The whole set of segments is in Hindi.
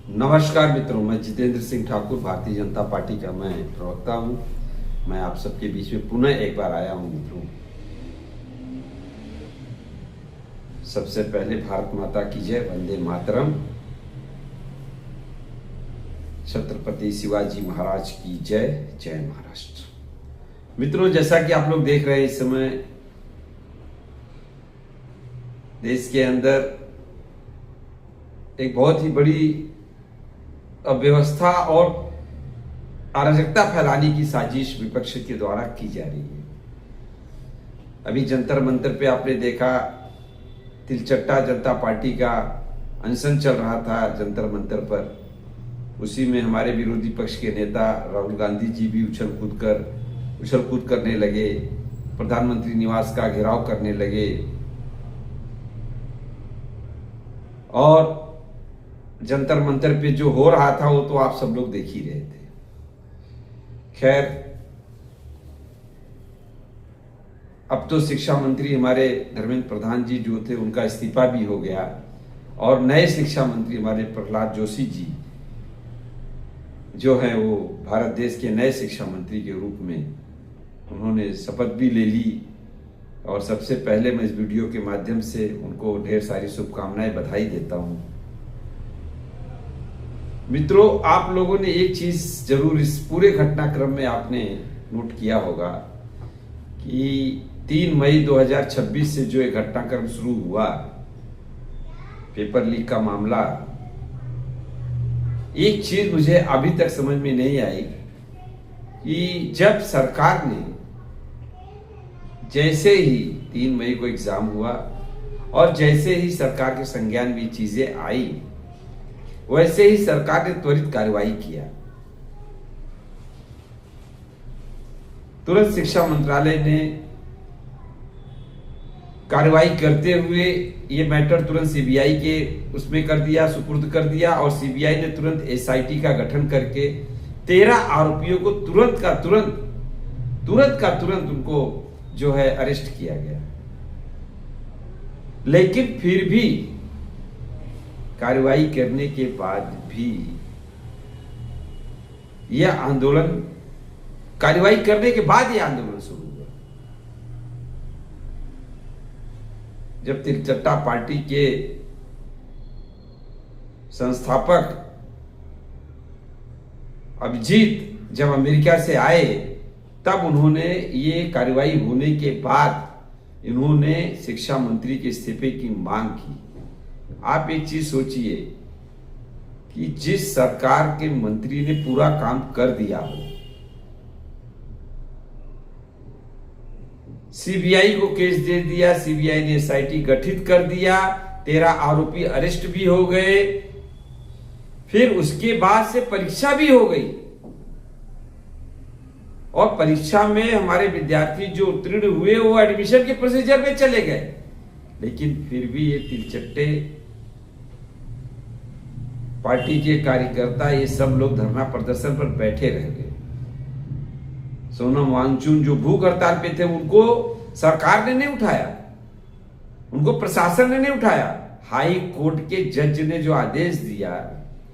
नमस्कार मित्रों, मैं जितेंद्र सिंह ठाकुर, भारतीय जनता पार्टी का मैं प्रवक्ता हूं। मैं आप सबके बीच में पुनः एक बार आया हूं मित्रों। सबसे पहले भारत माता की जय, वंदे मातरम। छत्रपति शिवाजी महाराज की जय, जय महाराष्ट्र। मित्रों, जैसा कि आप लोग देख रहे हैं, इस समय देश के अंदर एक बहुत ही बड़ी अव्यवस्था और अराजकता फैलाने की साजिश विपक्ष के द्वारा की जा रही है। अभी जंतर मंतर पे आपने देखा, तिलचट्टा जनता पार्टी का अनशन चल रहा था जंतर मंतर पर। उसी में हमारे विरोधी पक्ष के नेता राहुल गांधी जी भी उछल कूद करने लगे, प्रधानमंत्री निवास का घेराव करने लगे और जंतर मंतर पे जो हो रहा था वो तो आप सब लोग देख ही रहे थे। खैर, अब तो शिक्षा मंत्री हमारे धर्मेंद्र प्रधान जी जो थे उनका इस्तीफा भी हो गया और नए शिक्षा मंत्री हमारे प्रहलाद जोशी जी जो है वो भारत देश के नए शिक्षा मंत्री के रूप में उन्होंने शपथ भी ले ली। और सबसे पहले मैं इस वीडियो के माध्यम से उनको ढेर सारी शुभकामनाएं, बधाई देता हूं। मित्रों, आप लोगों ने एक चीज जरूर इस पूरे घटनाक्रम में आपने नोट किया होगा कि 3 मई 2026 से जो एक घटनाक्रम शुरू हुआ, पेपर लीक का मामला, एक चीज मुझे अभी तक समझ में नहीं आई कि जब सरकार ने जैसे ही 3 मई को एग्जाम हुआ और जैसे ही सरकार के संज्ञान में चीजें आई, वैसे ही सरकार ने त्वरित कार्रवाई किया। तुरंत शिक्षा मंत्रालय ने कार्रवाई करते हुए ये मैटर तुरंत सीबीआई के उसमें कर दिया, सुपुर्द कर दिया और सीबीआई ने तुरंत एसआईटी का गठन करके 13 आरोपियों को तुरंत का तुरंत उनको जो है अरेस्ट किया गया। लेकिन फिर भी कार्रवाई करने के बाद भी यह आंदोलन, कार्रवाई करने के बाद यह आंदोलन शुरू हुआ। जब तिलचट्टा पार्टी के संस्थापक अभिजीत जब अमेरिका से आए, तब उन्होंने ये कार्रवाई होने के बाद इन्होंने शिक्षा मंत्री के इस्तीफे की मांग की। आप एक चीज सोचिए कि जिस सरकार के मंत्री ने पूरा काम कर दिया हो, सीबीआई को केस दे दिया, सीबीआई ने एसआईटी गठित कर दिया, 13 आरोपी अरेस्ट भी हो गए, फिर उसके बाद से परीक्षा भी हो गई और परीक्षा में हमारे विद्यार्थी जो उत्तीर्ण हुए वो एडमिशन के प्रोसीजर में चले गए। लेकिन फिर भी ये तिलचट्टे पार्टी के कार्यकर्ता, ये सब लोग धरना प्रदर्शन पर बैठे रह गए। सोनम वांगचुक जो भूख हड़ताल पे थे, उनको सरकार ने नहीं उठाया, उनको प्रशासन ने नहीं उठाया। हाई कोर्ट के जज ने जो आदेश दिया,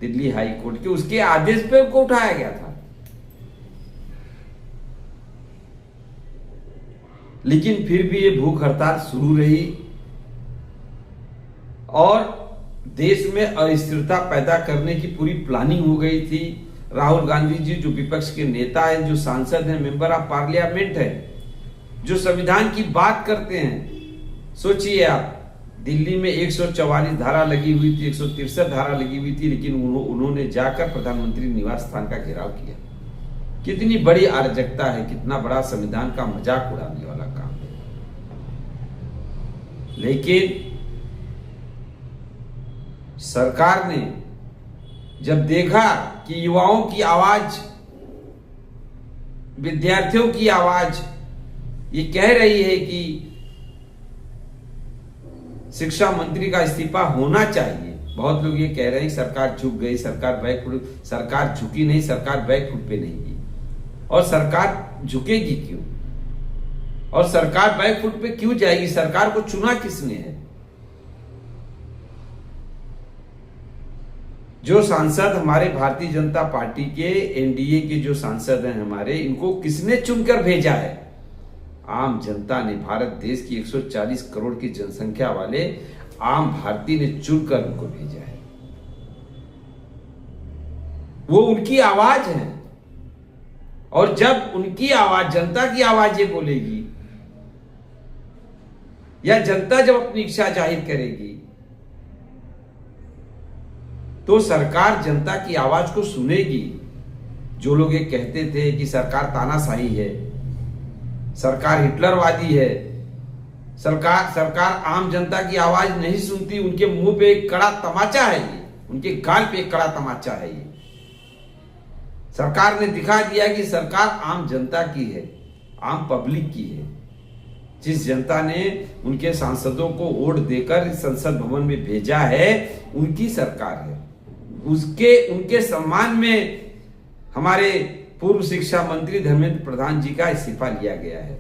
दिल्ली हाई कोर्ट के, उसके आदेश पे उनको उठाया गया था। लेकिन फिर भी ये भूख हड़ताल शुरू रही और देश में अस्थिरता पैदा करने की पूरी प्लानिंग हो गई थी। राहुल गांधी जी जो विपक्ष के नेता हैं, जो सांसद हैं, मेंबर ऑफ पार्लियामेंट हैं, जो संविधान की बात करते हैं, सोचिए आप, दिल्ली में 144 धारा लगी हुई थी, 163 धारा लगी हुई थी, लेकिन उन्होंने जाकर प्रधानमंत्री निवास स्थान का घेराव किया। कितनी बड़ी अराजकता है, कितना बड़ा संविधान का मजाक उड़ाने वाला काम है। लेकिन सरकार ने जब देखा कि युवाओं की आवाज, विद्यार्थियों की आवाज ये कह रही है कि शिक्षा मंत्री का इस्तीफा होना चाहिए, बहुत लोग ये कह रहे हैं सरकार झुक गई, सरकार बैकफुट, सरकार झुकी नहीं, सरकार बैकफुट पे नहीं गई। और सरकार झुकेगी क्यों? और सरकार बैकफुट पे क्यों जाएगी? सरकार को चुना किसने है? जो सांसद हमारे भारतीय जनता पार्टी के एनडीए के जो सांसद हैं हमारे, इनको किसने चुनकर भेजा है? आम जनता ने, भारत देश की 140 करोड़ की जनसंख्या वाले आम भारतीय ने चुनकर उनको भेजा है। वो उनकी आवाज है, और जब उनकी आवाज, जनता की आवाज ये बोलेगी, या जनता जब अपनी इच्छा जाहिर करेगी, तो सरकार जनता की आवाज को सुनेगी। जो लोग ये कहते थे कि सरकार तानाशाही है, सरकार हिटलरवादी है, सरकार आम जनता की आवाज नहीं सुनती, उनके मुंह पे एक कड़ा तमाचा है ये, उनके गाल पे एक कड़ा तमाचा है ये। सरकार ने दिखा दिया कि सरकार आम जनता की है, आम पब्लिक की है। जिस जनता ने उनके सांसदों को वोट देकर संसद भवन में भेजा है, उनकी सरकार है। उनके सम्मान में हमारे पूर्व शिक्षा मंत्री धर्मेंद्र प्रधान जी का इस्तीफा लिया गया है।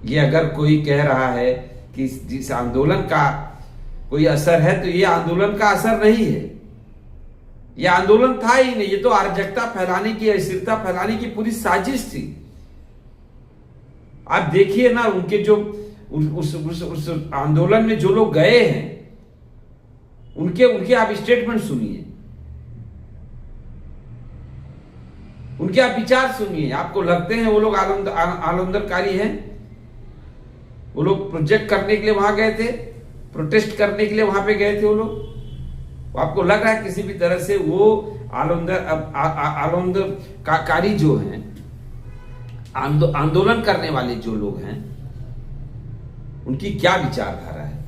ये अगर कोई कह रहा है कि जिस आंदोलन का कोई असर है, तो ये आंदोलन का असर नहीं है, ये आंदोलन था ही नहीं। ये तो अराजकता फैलाने की, अस्थिरता फैलाने की पूरी साजिश थी। आप देखिए ना, उनके जो उस आंदोलन में जो लोग गए हैं, उनके आप स्टेटमेंट सुनिए, उनके आप विचार सुनिए। आपको लगते हैं वो लोग आंदोलनकारी हैं? वो लोग प्रोजेक्ट करने के लिए वहां गए थे, प्रोटेस्ट करने के लिए वहां पे गए थे वो लोग? आपको लग रहा है किसी भी तरह से वो आंदोलनकारी जो हैं, आंदोलन करने वाले जो लोग हैं, उनकी क्या विचारधारा है?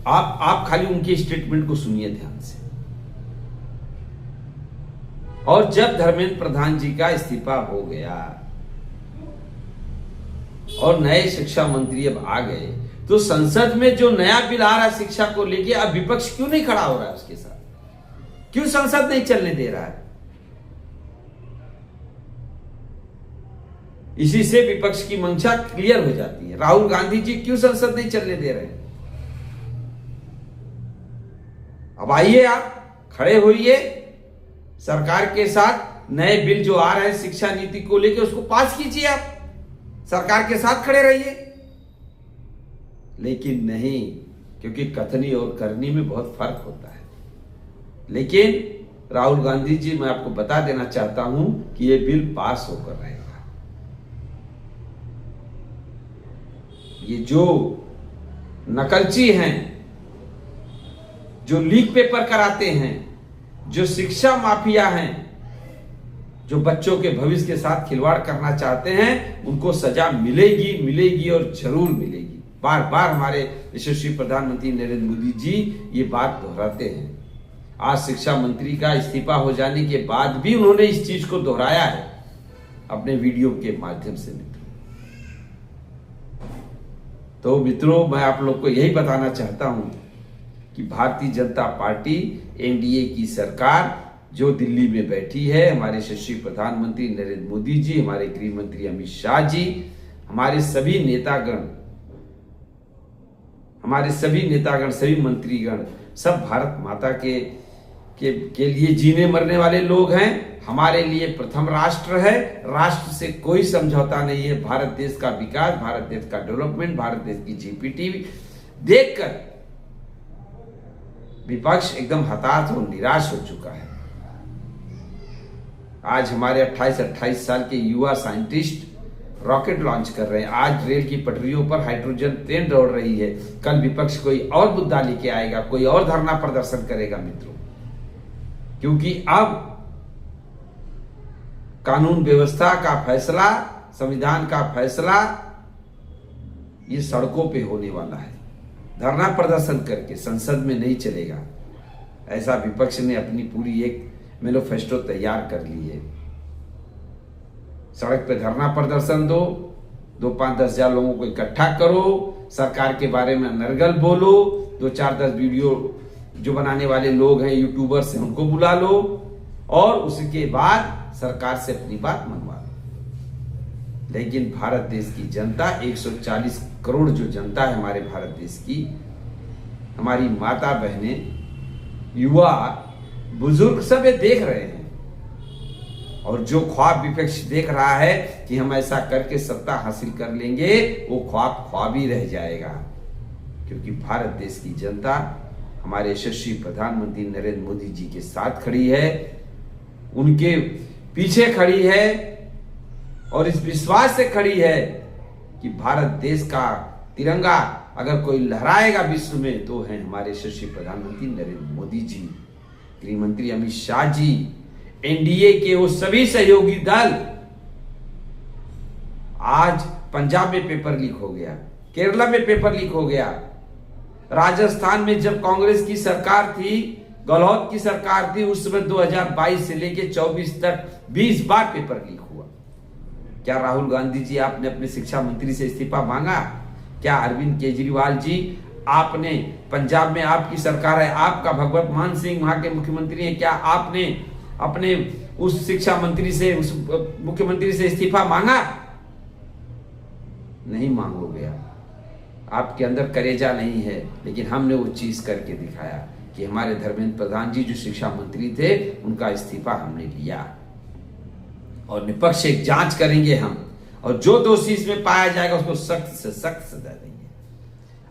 आप खाली उनके स्टेटमेंट को सुनिए ध्यान से। और जब धर्मेंद्र प्रधान जी का इस्तीफा हो गया और नए शिक्षा मंत्री अब आ गए, तो संसद में जो नया बिल आ रहा है शिक्षा को लेके, अब विपक्ष क्यों नहीं खड़ा हो रहा है उसके साथ? क्यों संसद नहीं चलने दे रहा है? इसी से विपक्ष की मंशा क्लियर हो जाती है। राहुल गांधी जी क्यों संसद नहीं चलने दे रहे हैं? अब आइए, आप खड़े होइए, सरकार के साथ नए बिल जो आ रहे हैं शिक्षा नीति को लेकर, उसको पास कीजिए। आप सरकार के साथ खड़े रहिए। लेकिन नहीं, क्योंकि कथनी और करनी में बहुत फर्क होता है। लेकिन राहुल गांधी जी, मैं आपको बता देना चाहता हूं कि यह बिल पास होकर रहेगा। ये जो नकलची हैं, जो लीक पेपर कराते हैं, जो शिक्षा माफिया हैं, जो बच्चों के भविष्य के साथ खिलवाड़ करना चाहते हैं, उनको सजा मिलेगी और जरूर मिलेगी। बार बार हमारे यशस्वी प्रधानमंत्री नरेंद्र मोदी जी ये बात दोहराते हैं। आज शिक्षा मंत्री का इस्तीफा हो जाने के बाद भी उन्होंने इस चीज को दोहराया है अपने वीडियो के माध्यम से। मित्रों, तो मित्रों, मैं आप लोग को यही बताना चाहता हूं कि भारतीय जनता पार्टी, एनडीए की सरकार जो दिल्ली में बैठी है, हमारे यशस्वी प्रधानमंत्री नरेंद्र मोदी जी, हमारे गृह मंत्री अमित शाह जी, हमारे सभी नेतागण, सभी मंत्रीगण, सब भारत माता के लिए जीने मरने वाले लोग हैं। हमारे लिए प्रथम राष्ट्र है, राष्ट्र से कोई समझौता नहीं है। भारत देश का विकास, भारत देश का डेवलपमेंट, भारत देश की जीडीपी देखकर विपक्ष एकदम हताश और निराश हो चुका है। आज हमारे 28 साल के युवा साइंटिस्ट रॉकेट लॉन्च कर रहे हैं। आज रेल की पटरियों पर हाइड्रोजन ट्रेन दौड़ रही है। कल विपक्ष कोई और मुद्दा लेके आएगा, कोई और धरना प्रदर्शन करेगा मित्रों, क्योंकि अब कानून व्यवस्था का फैसला, संविधान का फैसला ये सड़कों पे होने वाला है। धरना प्रदर्शन करके संसद में नहीं चलेगा। ऐसा विपक्ष ने अपनी पूरी एक मैनिफेस्टो तैयार कर ली है। सड़क पे धरना प्रदर्शन दो, 5-10 हजार लोगों को इकट्ठा करो, सरकार के बारे में अनर्गल बोलो, 2-4-10 वीडियो जो बनाने वाले लोग हैं, यूट्यूबर्स हैं, उनको बुला लो, और उसके बाद सरकार से अपनी बात मनवा लो। लेकिन भारत देश की जनता, 140 करोड़ जो जनता है हमारे भारत देश की, हमारी माता बहनें, युवा, बुजुर्ग सब ये देख रहे हैं। और जो ख्वाब विपक्ष देख रहा है कि हम ऐसा करके सत्ता हासिल कर लेंगे, वो ख्वाब ख्वाब ही रह जाएगा। क्योंकि भारत देश की जनता हमारे यशस्वी प्रधानमंत्री नरेंद्र मोदी जी के साथ खड़ी है, उनके पीछे खड़ी है और इस विश्वास से खड़ी है कि भारत देश का तिरंगा अगर कोई लहराएगा विश्व में तो है हमारे यशस्वी प्रधानमंत्री नरेंद्र मोदी जी, गृह मंत्री अमित शाह जी, एनडीए के वो सभी सहयोगी दल। आज पंजाब में पेपर लीक हो गया, केरला में पेपर लीक हो गया, राजस्थान में जब कांग्रेस की सरकार थी, गहलोत की सरकार थी, उस समय 2022 से लेकर 24 तक 20 बार पेपर लीक हुआ। क्या राहुल गांधी जी आपने अपने शिक्षा मंत्री से इस्तीफा मांगा? क्या अरविंद केजरीवाल जी आपने, पंजाब में आपकी सरकार है, आपका भगवत मान सिंह वहां के मुख्यमंत्री हैं, क्या आपने अपने उस शिक्षा मंत्री से, उस मुख्यमंत्री से इस्तीफा मांगा? नहीं मांगोगे आपके अंदर करेजा नहीं है। लेकिन हमने वो चीज करके दिखाया कि हमारे धर्मेंद्र प्रधान जी जो शिक्षा मंत्री थे, उनका इस्तीफा हमने लिया और निष्पक्ष एक जांच करेंगे हम, और जो दोषी इसमें पाया जाएगा उसको सख्त से सख्त सजा देंगे।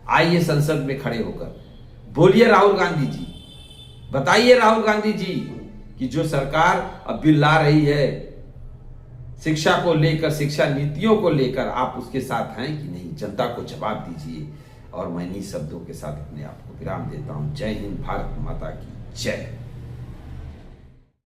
आइए संसद में खड़े होकर बोलिए राहुल गांधी जी, बताइए राहुल गांधी जी कि जो सरकार अब बिल ला रही है शिक्षा को लेकर, शिक्षा नीतियों को लेकर, आप उसके साथ हैं कि नहीं? जनता को जवाब दीजिए। और मैं इन्हीं शब्दों के साथ अपने आप को विराम देता हूं। जय हिंद, भारत माता की जय।